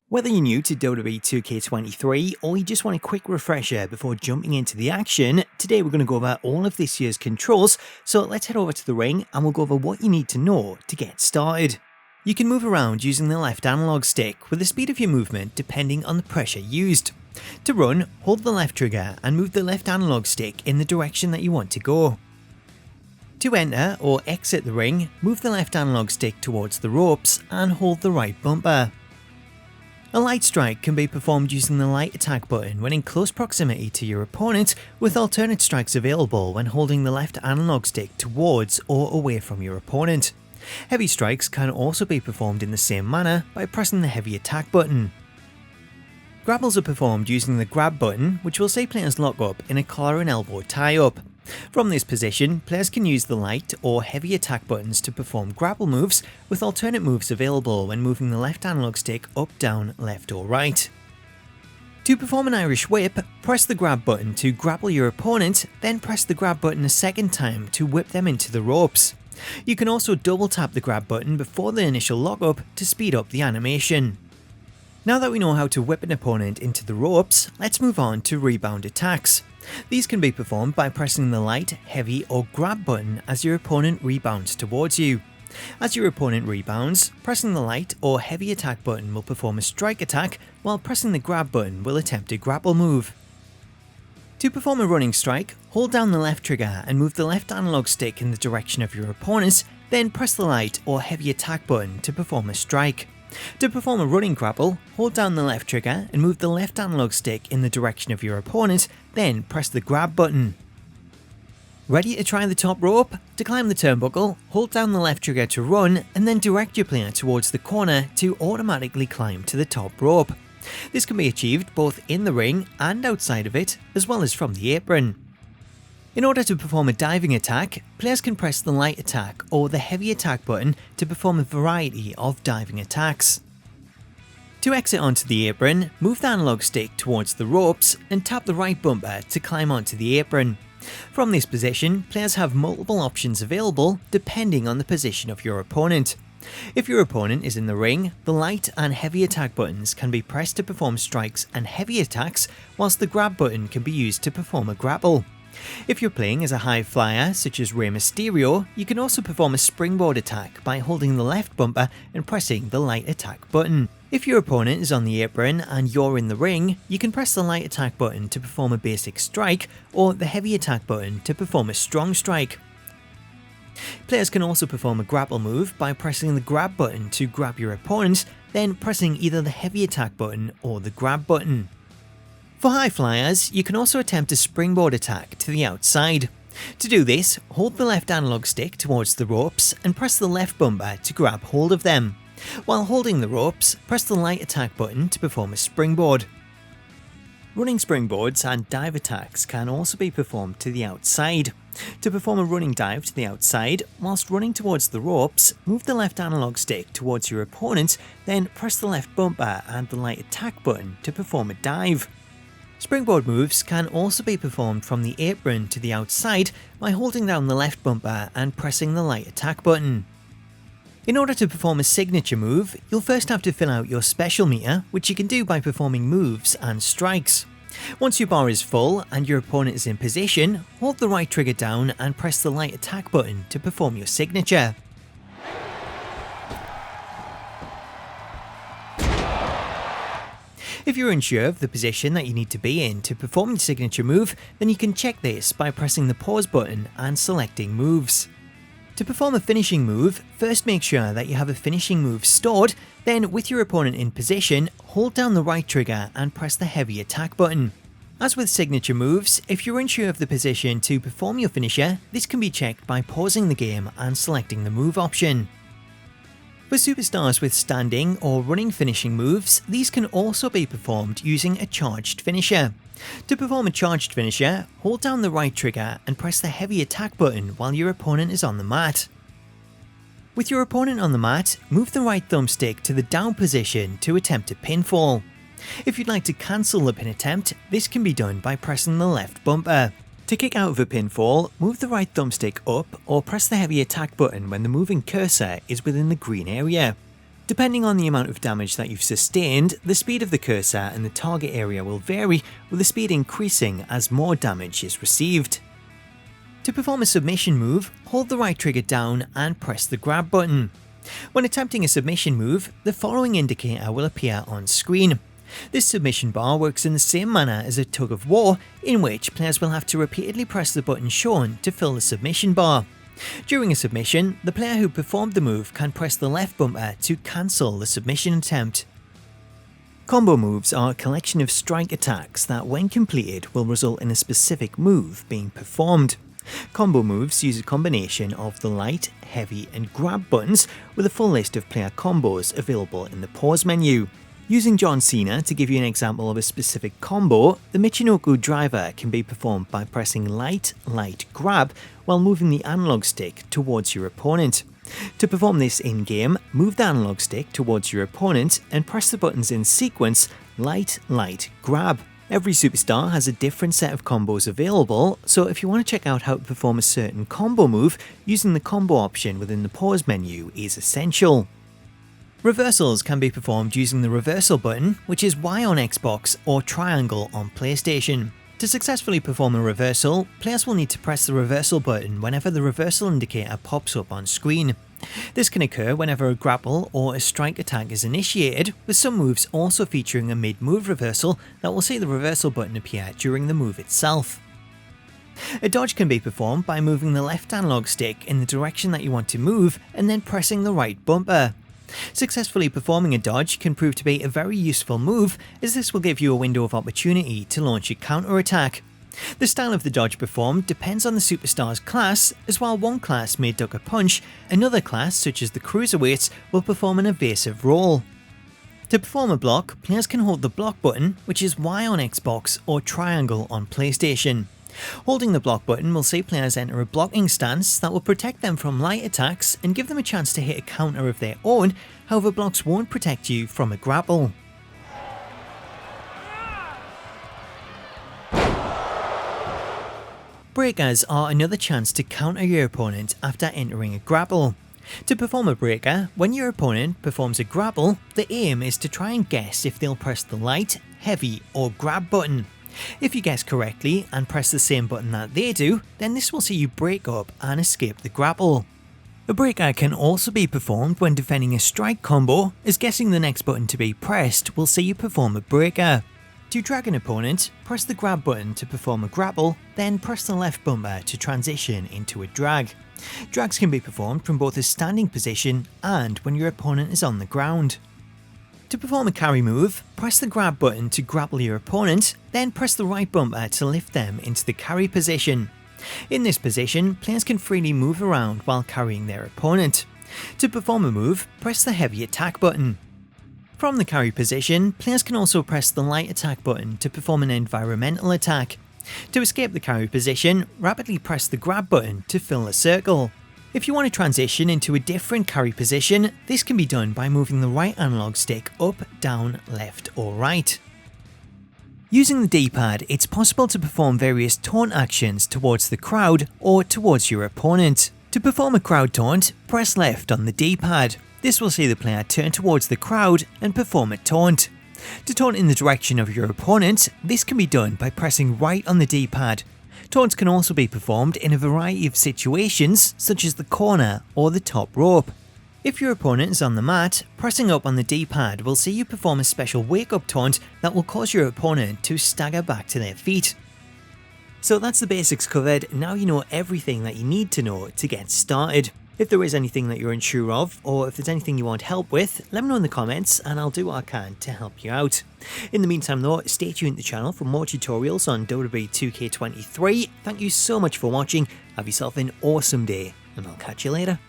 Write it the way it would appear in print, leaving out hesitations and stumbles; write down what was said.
Whether you're new to WWE 2K23 or you just want a quick refresher before jumping into the action, today we're going to go over all of this year's controls, so let's head over to the ring and we'll go over what you need to know to get started. You can move around using the left analog stick with the speed of your movement depending on the pressure used. To run, hold the left trigger and move the left analog stick in the direction that you want to go. To enter or exit the ring, move the left analog stick towards the ropes and hold the right bumper. A light strike can be performed using the light attack button when in close proximity to your opponent, with alternate strikes available when holding the left analog stick towards or away from your opponent. Heavy strikes can also be performed in the same manner by pressing the heavy attack button. Grapples are performed using the grab button, which will see players lock up in a collar and elbow tie-up. From this position, players can use the light or heavy attack buttons to perform grapple moves, with alternate moves available when moving the left analog stick up, down, left or right. To perform an Irish whip, press the grab button to grapple your opponent, then press the grab button a second time to whip them into the ropes. You can also double tap the grab button before the initial lockup to speed up the animation. Now that we know how to whip an opponent into the ropes, let's move on to rebound attacks. These can be performed by pressing the light, heavy or grab button as your opponent rebounds towards you. As your opponent rebounds, pressing the light or heavy attack button will perform a strike attack, while pressing the grab button will attempt a grapple move. To perform a running strike, hold down the left trigger and move the left analog stick in the direction of your opponent, then press the light or heavy attack button to perform a strike. To perform a running grapple, hold down the left trigger and move the left analog stick in the direction of your opponent, then press the grab button. Ready to try the top rope? To climb the turnbuckle, hold down the left trigger to run and then direct your player towards the corner to automatically climb to the top rope. This can be achieved both in the ring and outside of it, as well as from the apron. In order to perform a diving attack, players can press the light attack or the heavy attack button to perform a variety of diving attacks. To exit onto the apron, move the analog stick towards the ropes and tap the right bumper to climb onto the apron. From this position, players have multiple options available depending on the position of your opponent. If your opponent is in the ring, the light and heavy attack buttons can be pressed to perform strikes and heavy attacks, whilst the grab button can be used to perform a grapple. If you're playing as a high flyer such as Rey Mysterio, you can also perform a springboard attack by holding the left bumper and pressing the light attack button. If your opponent is on the apron and you're in the ring, you can press the light attack button to perform a basic strike or the heavy attack button to perform a strong strike. Players can also perform a grapple move by pressing the grab button to grab your opponent, then pressing either the heavy attack button or the grab button. For high flyers, you can also attempt a springboard attack to the outside. To do this, hold the left analog stick towards the ropes and press the left bumper to grab hold of them. While holding the ropes, press the light attack button to perform a springboard. Running springboards and dive attacks can also be performed to the outside. To perform a running dive to the outside, whilst running towards the ropes, move the left analog stick towards your opponent, then press the left bumper and the light attack button to perform a dive. Springboard moves can also be performed from the apron to the outside by holding down the left bumper and pressing the light attack button. In order to perform a signature move, you'll first have to fill out your special meter, which you can do by performing moves and strikes. Once your bar is full and your opponent is in position, hold the right trigger down and press the light attack button to perform your signature. If you're unsure of the position that you need to be in to perform the signature move, then you can check this by pressing the pause button and selecting moves. To perform a finishing move, first make sure that you have a finishing move stored, then with your opponent in position, hold down the right trigger and press the heavy attack button. As with signature moves, if you're unsure of the position to perform your finisher, this can be checked by pausing the game and selecting the move option. For superstars with standing or running finishing moves, these can also be performed using a charged finisher. To perform a charged finisher, hold down the right trigger and press the heavy attack button while your opponent is on the mat. With your opponent on the mat, move the right thumbstick to the down position to attempt a pinfall. If you'd like to cancel the pin attempt, this can be done by pressing the left bumper. To kick out of a pinfall, move the right thumbstick up or press the heavy attack button when the moving cursor is within the green area. Depending on the amount of damage that you've sustained, the speed of the cursor and the target area will vary, with the speed increasing as more damage is received. To perform a submission move, hold the right trigger down and press the grab button. When attempting a submission move, the following indicator will appear on screen. This submission bar works in the same manner as a tug of war, in which players will have to repeatedly press the button shown to fill the submission bar. During a submission, the player who performed the move can press the left bumper to cancel the submission attempt. Combo moves are a collection of strike attacks that, when completed, will result in a specific move being performed. Combo moves use a combination of the light, heavy and grab buttons, with a full list of player combos available in the pause menu. Using John Cena to give you an example of a specific combo, the Michinoku driver can be performed by pressing light, grab while moving the analog stick towards your opponent. To perform this in-game, move the analog stick towards your opponent and press the buttons in sequence light, grab. Every superstar has a different set of combos available, so if you want to check out how to perform a certain combo move, using the combo option within the pause menu is essential. Reversals can be performed using the reversal button, which is Y on Xbox or triangle on PlayStation. To successfully perform a reversal, players will need to press the reversal button whenever the reversal indicator pops up on screen. This can occur whenever a grapple or a strike attack is initiated, with some moves also featuring a mid-move reversal that will see the reversal button appear during the move itself. A dodge can be performed by moving the left analog stick in the direction that you want to move and then pressing the right bumper. Successfully performing a dodge can prove to be a very useful move, as this will give you a window of opportunity to launch a counter-attack. The style of the dodge performed depends on the superstar's class, as while one class may duck a punch, another class, such as the cruiserweights, will perform an evasive roll. To perform a block, players can hold the block button, which is Y on Xbox or triangle on PlayStation. Holding the block button will see players enter a blocking stance that will protect them from light attacks and give them a chance to hit a counter of their own, however blocks won't protect you from a grapple. Breakers are another chance to counter your opponent after entering a grapple. To perform a breaker, when your opponent performs a grapple, the aim is to try and guess if they'll press the light, heavy or grab button. If you guess correctly and press the same button that they do, then this will see you break up and escape the grapple. A breaker can also be performed when defending a strike combo, as guessing the next button to be pressed will see you perform a breaker. To drag an opponent, press the grab button to perform a grapple, then press the left bumper to transition into a drag. Drags can be performed from both a standing position and when your opponent is on the ground. To perform a carry move, press the grab button to grapple your opponent, then press the right bumper to lift them into the carry position. In this position, players can freely move around while carrying their opponent. To perform a move, press the heavy attack button. From the carry position, players can also press the light attack button to perform an environmental attack. To escape the carry position, rapidly press the grab button to fill a circle. If you want to transition into a different carry position, this can be done by moving the right analog stick up, down, left or right. Using the D-pad, it's possible to perform various taunt actions towards the crowd or towards your opponent. To perform a crowd taunt, press left on the D-pad. This will see the player turn towards the crowd and perform a taunt. To taunt in the direction of your opponent, this can be done by pressing right on the D-pad. Taunts can also be performed in a variety of situations, such as the corner or the top rope. If your opponent is on the mat, pressing up on the D-pad will see you perform a special wake-up taunt that will cause your opponent to stagger back to their feet. So that's the basics covered. Now you know everything that you need to know to get started. If there is anything that you're unsure of, or if there's anything you want help with, let me know in the comments and I'll do what I can to help you out. In the meantime though, stay tuned to the channel for more tutorials on WWE 2K23. Thank you so much for watching, have yourself an awesome day, and I'll catch you later.